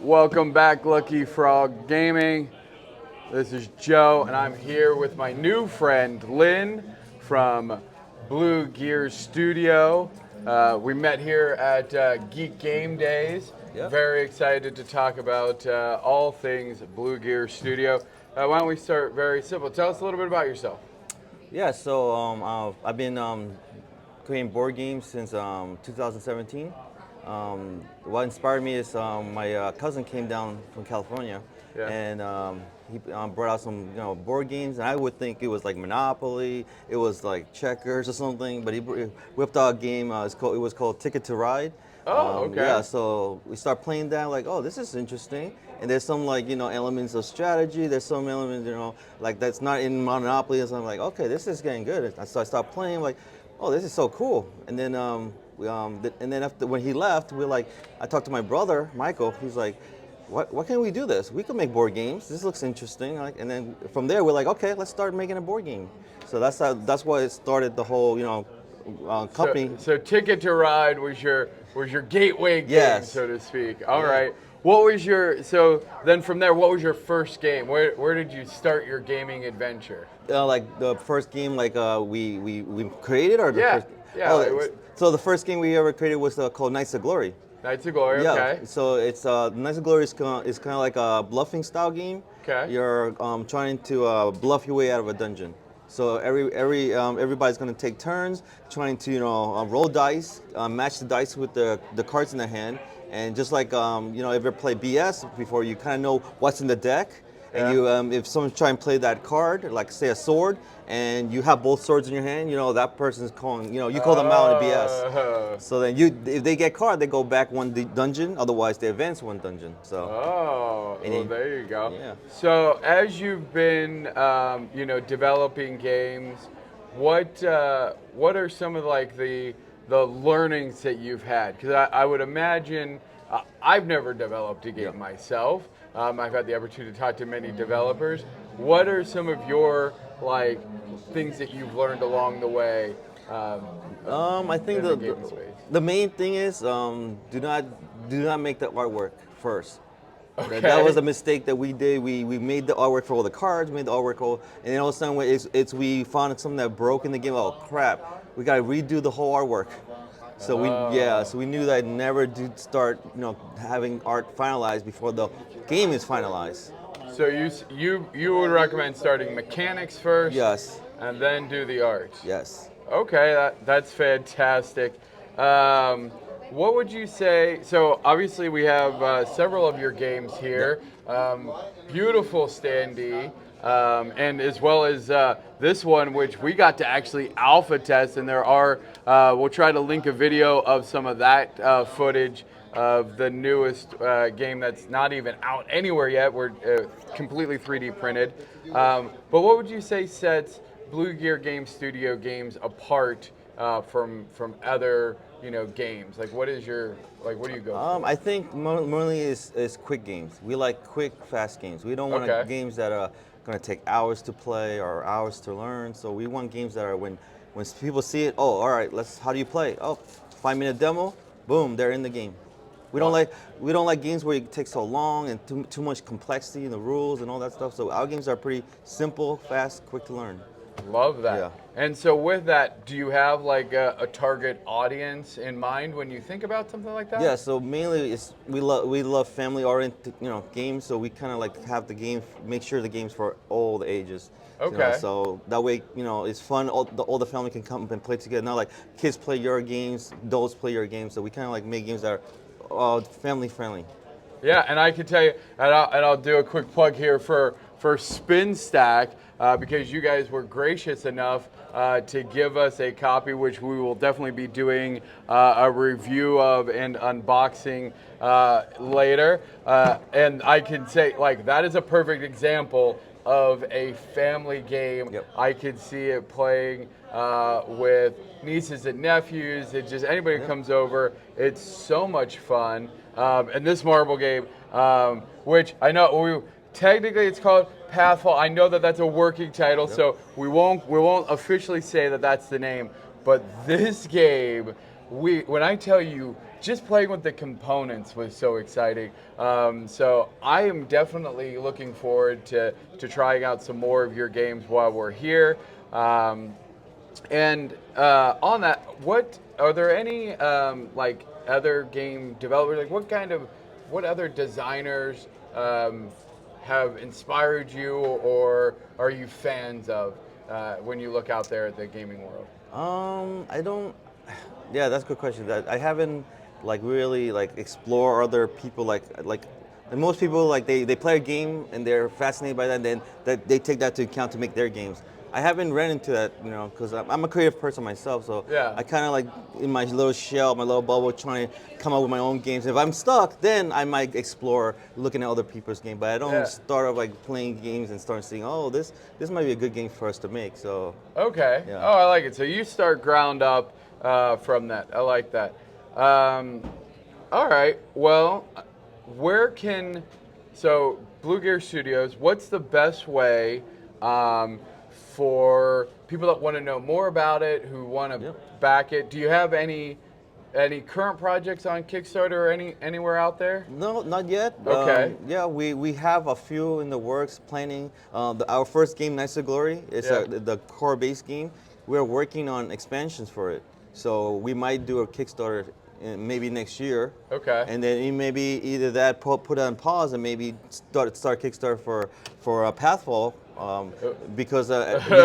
Welcome back, Lucky Frog Gaming. This is Joe, and I'm here with my new friend, Lynn, from Blue Gear Studio. We met here at Geek Game Days. Yep. Very excited to talk about all things Blue Gear Studio. Why don't we start very simple? Tell us a little bit about yourself. Yeah, so I've been creating board games since 2017. What inspired me is my cousin came down from California, Yeah. and he brought out some board games, and I would think it was like Monopoly, it was like checkers or something, but he whipped out a game. It was called Ticket to Ride. Oh, okay. Yeah, so we start playing that, like, oh, this is interesting. And there's some like elements of strategy. There's some elements like that's not in Monopoly. And so I'm like, okay, this is getting good. So I stopped playing, like, oh, this is so cool. And then and then after when he left, I talked to my brother Michael. He's like, what can we do this? We could make board games. This looks interesting. Like, and then from there we're like, okay, let's start making a board game. So that's why it started the whole company. So Ticket to Ride was your gateway game, Yes. so to speak. All right. What was so then from there, what was your first game? Where did you start your gaming adventure? Like the first game, like we created, or the Yeah, first. yeah, Oh, like what- so the first game we ever created was called Knights of Glory. Knights of Glory, Yeah. okay. So it's Knights of Glory is kind of like a bluffing style game. Okay. You're trying to bluff your way out of a dungeon. So everybody's going to take turns trying to roll dice, match the dice with the cards in their hand, and just like if you ever play BS before, you kind of know what's in the deck. Yeah. And you, if someone's trying to play that card, like say a sword, and you have both swords in your hand, that person's calling, you call them out in BS. Oh. So then if they get caught, they go back one dungeon. Otherwise, they advance one dungeon. So. Oh, And well, you- there you go. Yeah. So as you've been, developing games, what are some of like the learnings that you've had? Because I would imagine I've never developed a game myself. I've had the opportunity to talk to many developers. What are some of your like things that you've learned along the way? I think in the, the game space? the main thing is do not make the artwork first. Okay. That was a mistake that we did. We made the artwork for all the cards, made the artwork and then all of a sudden we found something that broke in the game. Oh crap! We got to redo the whole artwork. So we knew that I'd never do start having art finalized before the game is finalized. So you would recommend starting mechanics first, Yes. and then do the art. Yes. Okay, that's fantastic. What would you say? So obviously we have several of your games here. Beautiful standee, and as well as this one, which we got to actually alpha test, and there are. We'll try to link a video of some of that footage of the newest game that's not even out anywhere yet. We're completely 3D printed. But what would you say sets Blue Gear Game Studio games apart from other games? Like what do you go for? I think mainly is quick games. We like quick, fast games. We don't want Okay. games that are going to take hours to play or hours to learn. So we want games that are when people see it, oh, all right, how do you play? Oh, 5-minute demo, boom, they're in the game. We don't like games where it takes so long and too much complexity in the rules and all that stuff. So our games are pretty simple, fast, quick to learn. Love that. Yeah. And so with that, do you have like a target audience in mind when you think about something like that? Yeah, so mainly we love family-oriented games. So we kind of like have the game, make sure the game's for all the ages. Okay. So that way it's fun. All the family can come and play together. Not like kids play your games, adults play your games. So we kind of like make games that are family friendly. Yeah, and I can tell you, and I'll do a quick plug here for Spin Stack because you guys were gracious enough to give us a copy, which we will definitely be doing a review of and unboxing later. And I can say, like, that is a perfect example of a family game. Yep. I could see it playing with nieces and nephews. It just anybody who comes over. It's so much fun. And this marble game, which I know technically it's called Pathfall. I know that that's a working title, so we won't officially say that that's the name. But this game when I tell you, just playing with the components was so exciting. So I am definitely looking forward to trying out some more of your games while we're here. And on that, what are there any like other game developers? Like what other designers have inspired you, or are you fans of when you look out there at the gaming world? I don't. Yeah, that's a good question. That I haven't like really like explore other people like. And most people like they play a game and they're fascinated by that, and then that they take that to account to make their games. I haven't ran into that, you know, because I'm a creative person myself, so Yeah. I kind of like in my little shell, my little bubble, trying to come up with my own games. If I'm stuck, then I might explore looking at other people's games, but I don't Yeah. start off like playing games and start seeing, oh, this might be a good game for us to make. So Okay. Yeah. Oh, I like it. So you start ground up from that. I like that. All right. Well, where can so Blue Gear Studios? What's the best way for people that want to know more about it, who want to Yep. back it? Do you have any current projects on Kickstarter or anywhere out there? No, not yet. Okay. Yeah, we have a few in the works planning. Our first game, Knights of Glory, is Yeah. the core base game. We're working on expansions for it. So we might do a Kickstarter maybe next year. Okay. And then maybe either that put it on pause and maybe start Kickstarter for Pathfall. Because we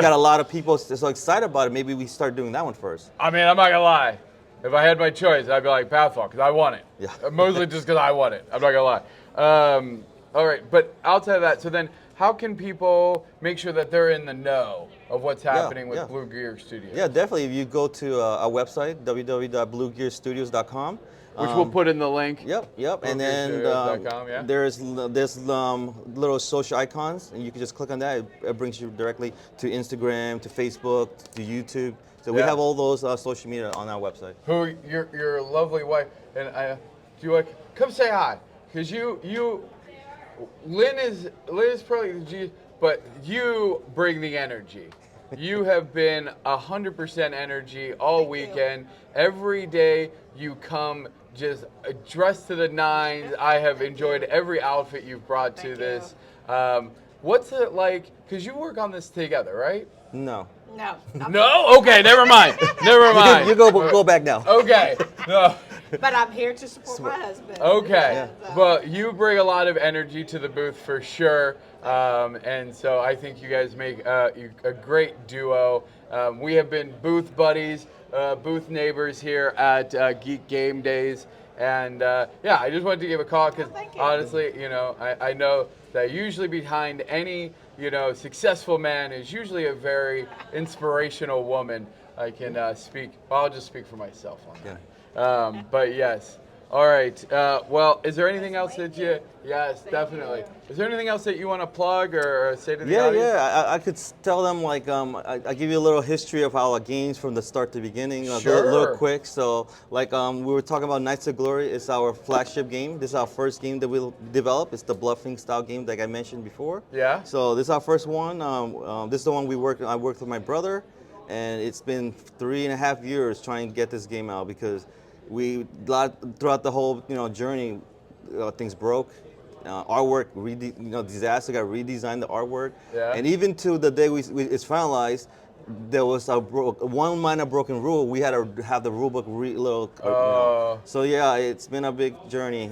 got a lot of people so excited about it. Maybe we start doing that one first. I mean, I'm not gonna lie. If I had my choice, I'd be like Pathfall because I want it. Yeah. Mostly just because I want it. I'm not gonna lie. All right, but outside of that, so then how can people make sure that they're in the know of what's happening with yeah. Blue Gear Studios? Yeah, definitely. If you go to our website, www.bluegearstudios.com. Which we'll put in the link. Yep. And then BlueGearStudios.com, yeah. there's little social icons, and you can just click on that. It brings you directly to Instagram, to Facebook, to YouTube. So we Yeah. have all those social media on our website. Who your lovely wife and do you like come say hi because Lynn is probably the G, but you bring the energy. You have been 100% energy all weekend. Every day you come just dressed to the nines. I have enjoyed every outfit you've brought to Thank this. What's it like? Because you work on this together, right? No. No. No? Okay, never mind. Never mind. You go back now. Okay. No. But I'm here to support my husband. Okay. So- Well, you bring a lot of energy to the booth for sure. And so I think you guys make a great duo. We have been booth buddies, booth neighbors here at Geek Game Days. And yeah, I just wanted to give a call because thank you. honestly, you know, I know that usually behind any, you know, successful man is usually a very inspirational woman. I can speak, well, I'll just speak for myself on that. But yes. All right. Well, is there anything else that you? Yes, definitely. Is there anything else that you want to plug or say to the audience? I could tell them like I give you a little history of our games from the start to beginning, a Sure. little quick. So like we were talking about Knights of Glory. It's our flagship game. This is our first game that we'll develop. It's the bluffing style game like I mentioned before. Yeah. So this is our first one. This is the one I worked with my brother, and it's been 3.5 years trying to get this game out because throughout the whole journey, things broke. Artwork, disaster. Got to redesign the artwork. Yeah. And even to the day it's finalized, there was one minor broken rule. We had to have the rule book So yeah, it's been a big journey.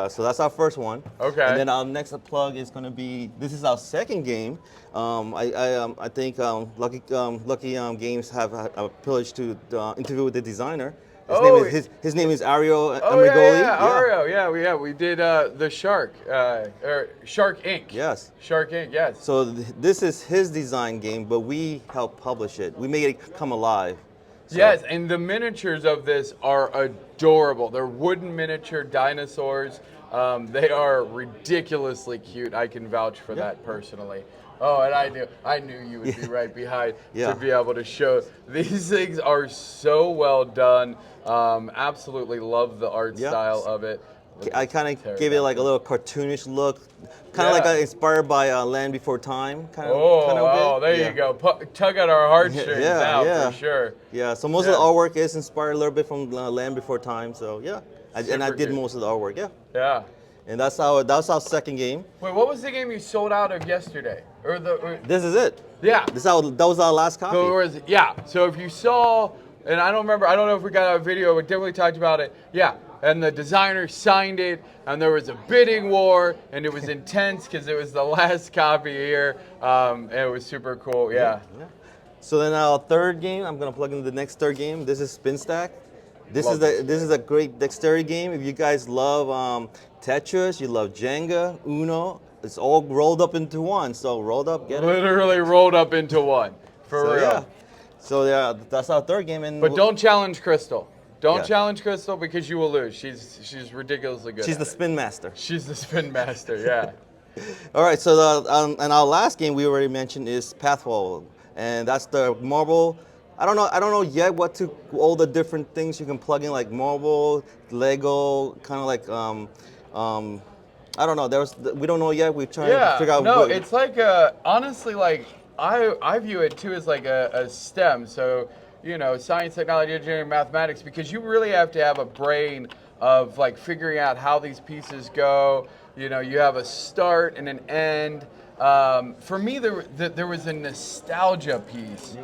So that's our first one. Okay. And then our next plug is going to be, this is our second game. I think Lucky Games have a privilege to interview with the designer. His name is Ario Oh Amigoli. yeah, Ario. Yeah, we did the Shark, or Shark Inc. Yes. Shark Inc. Yes. So this is his design game, but we helped publish it. We made it come alive. So- Yes, and the miniatures of this are adorable. They're wooden miniature dinosaurs. They are ridiculously cute. I can vouch for that personally. Oh, and I knew you would be right behind Yeah. to be able to show. These things are so well done. Absolutely love the art Yeah. style of it. I kind of gave it like a little cartoonish look, kind of Yeah. like inspired by Land Before Time. Kind of. Oh, there you go. Tug at our heartstrings Yeah, now yeah. for sure. Yeah, so most of the artwork is inspired a little bit from Land Before Time. So yeah, and I Super did good. most of the artwork. Yeah, Yeah. and that's our second game. Wait, what was the game you sold out of yesterday? This is it. Yeah. That was our last copy. So if you saw, and I don't know if we got a video, we definitely talked about it. Yeah. And the designer signed it, and there was a bidding war, and it was intense because it was the last copy here. And it was super cool. Yeah. So then our third game, I'm gonna plug in the next third game. This is Spin Stack. This is a great dexterity game. If you guys love Tetris, you love Jenga, Uno, it's all rolled up into one. So rolled up, get it. Literally rolled up into one. For So real. yeah. So yeah, that's our third game. And But don't challenge Crystal. Don't Yeah. challenge Crystal because you will lose. She's ridiculously good. she's at the it. spin master. She's the spin master. Yeah. All right. So and our last game we already mentioned is Pathwall, and that's the marble. I don't know yet all the different things you can plug in, like marble, Lego, kind of like I don't know. We don't know yet. We're trying to figure out. No, it's like honestly, like I view it too as like a STEM. So science, technology, engineering, mathematics, because you really have to have a brain of like figuring out how these pieces go. You have a start and an end. For me, there was a nostalgia piece.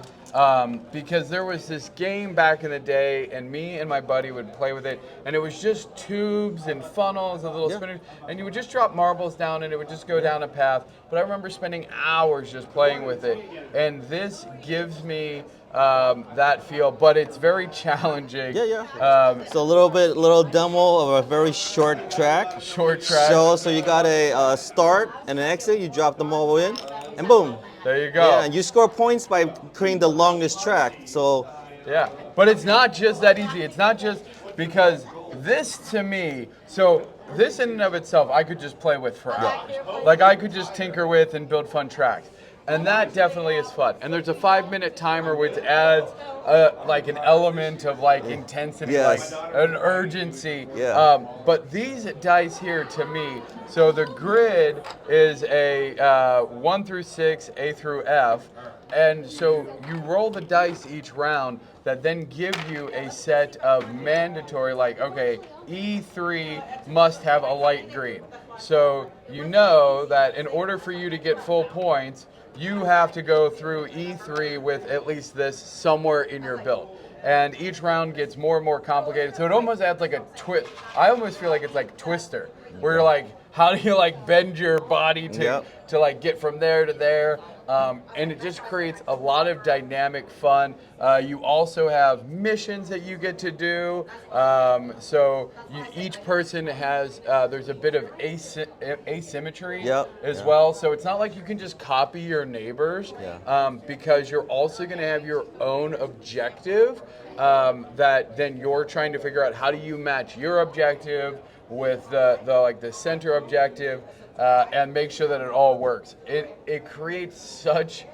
Because there was this game back in the day, and me and my buddy would play with it, and it was just tubes and funnels and little spinners, and you would just drop marbles down, and it would just go down a path. But I remember spending hours just playing with it, and this gives me that feel, but it's very challenging. Yeah. So a little demo of a very short track. Short track. So you got a start and an exit. You drop the marble in, and boom. There you go. Yeah, and you score points by creating the longest track. So yeah, but it's not just that easy. It's not just because this to me, so this in and of itself, I could just play with for hours. Like I could just tinker with and build fun tracks. And that definitely is fun. And there's a 5-minute timer which adds like an element of like intensity, Yes. like an urgency. Yeah. But these dice here to me, so the grid is a 1 through 6, A through F. And so you roll the dice each round that then give you a set of mandatory, like, okay, E3 must have a light green. So you know that in order for you to get full points, you have to go through E3 with at least this somewhere in your build. And each round gets more and more complicated. So it almost adds like a twist. I almost feel like it's like Twister, where you're like, how do you like bend your body to like get from there to there? And it just creates a lot of dynamic fun. You also have missions that you get to do. So each person has, there's a bit of asymmetry as well. So it's not like you can just copy your neighbors because you're also going to have your own objective that then you're trying to figure out how do you match your objective with the center objective. And make sure that it all works. It creates such,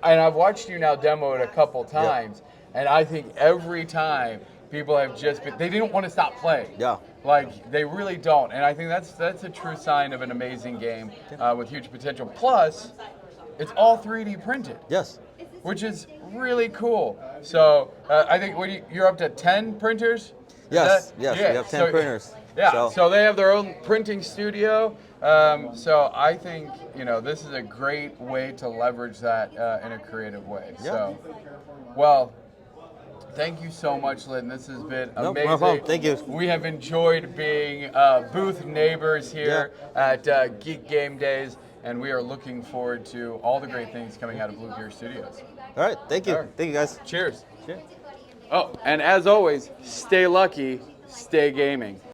and I've watched you now demo it a couple times, and I think every time people have just been, they didn't want to stop playing. Yeah. Like they really don't, and I think that's a true sign of an amazing game with huge potential. Plus, it's all 3D printed. Yes. Which is really cool. So I think you're up to 10 printers. Yes. We have 10 printers. Yeah, so they have their own printing studio. So I think, this is a great way to leverage that in a creative way. Yeah. So, well, thank you so much, Lynn. This has been amazing. No problem. Thank you. We have enjoyed being booth neighbors here at Geek Game Days, and we are looking forward to all the great things coming out of Blue Gear Studios. All right. Thank you. All right. Thank you, guys. Cheers. Cheers. Oh, and as always, stay lucky, stay gaming.